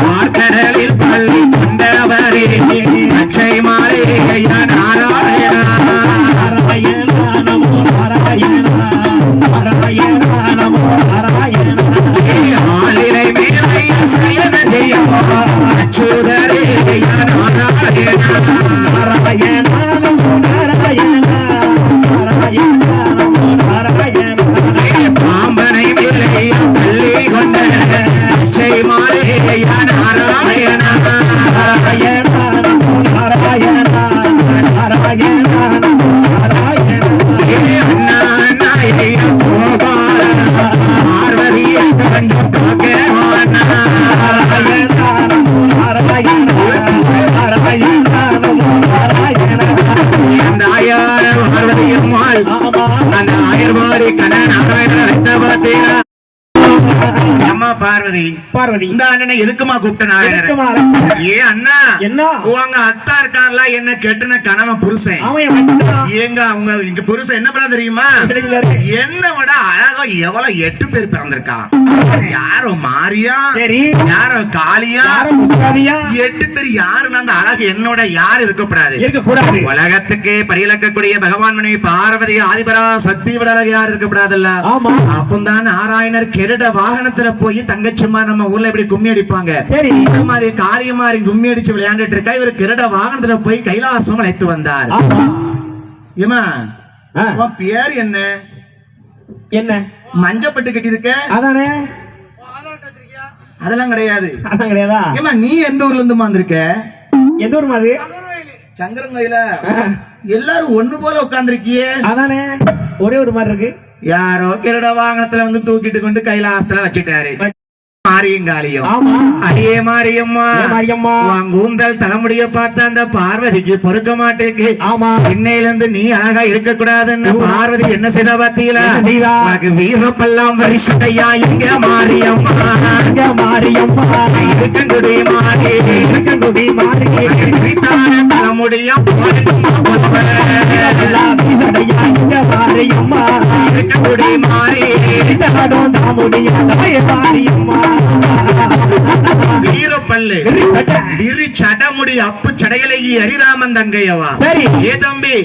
பார்க்கடலில் பள்ளி கொண்டவரே அச்சை மாலை நாராயணா ஆளிலை மேலை சயன ஜெயம் அச்சுதரே பாம்பனை மேலே பள்ளி கொண்ட அச்சை மாலை நாராயணா பார்வதியை கண்டு பார்வதியம்மாள் அந்த ஆயர்வாடி கண்ணன் அழைத்த பார்த்தீங்கன்னா அம்மா பார்வதி பார்வதி இந்த அண்ணனை எதுக்குமா கூப்பிட்டேன் ஏ அண்ணா என்ன உங்க அத்தா இருக்கார்ல என்ன கெட்டுன கணவன் புருஷன் ஏங்க அவங்க இங்க புருஷன் என்ன பண்ண தெரியுமா என்ன விட அழகா எவ்வளவு 8 பேர் பிறந்திருக்கான் யாரும் மாரியா யாரும் காளியா 8 பேர் யாருன்னா அந்த அழகு என்னோட யாரு இருக்கக்கூடாது உலகத்துக்கு பரிலக்கக்கூடிய பகவான் மனைவி பார்வதி ஆதிபரா சக்தி விட யாரு இருக்கக்கூடாதுல்ல அப்பந்தான் நாராயணர் கெருட வாகனத்துல போய் தங்கச்சிமா நம்ம ஊர்ல இப்படி கும்மி அடிப்பாங்க மாதிரி காளியமாரி கும்மி அடிச்சு விளையாண்டுட்டு இருக்கா இவர் கிரட வாகனத்துல போய் கைலாசம் அழைத்து வந்தார் ஏமா உன் பேர் என்ன என்ன மஞ்சப்பட்டு கட்டி இருக்க அதானே அதெல்லாம் கிடையாது கிடையாதா ஏமா நீ எந்த ஊர்ல இருந்து வந்திருக்க எந்த ஊர் மாதிரி சங்கரங்கோயில எல்லாரும் ஒண்ணு போல உட்கார்ந்துருக்கியே அதானே ஒரே ஒரு மாதிரி இருக்கு யாரோ கிரட வாகனத்துல வந்து தூக்கிட்டு கொண்டு கைலாசத்துல வச்சுட்டாரு மாரியங்காளியம் அடியே மாரியம்மா கூந்தல் தலைமுடிய பார்த்த அந்த பார்வதிக்கு பொறுக்க மாட்டேக்கு இன்னையில இருந்து நீ அழகா இருக்க கூடாதுன்னு பார்வதி என்ன செய்த பாத்தீங்களா உனக்கு வீரப்பெல்லாம் வரிசையா எங்க மாரியம்மா இருக்கங்குடி மாறி தலைமுடிய இருக்கங்குடி மாறி வீரப்பல்லு விரி சடமுடி அப்பு சடையலகி ஹரிராமன் தங்கையவா ஏ தம்பி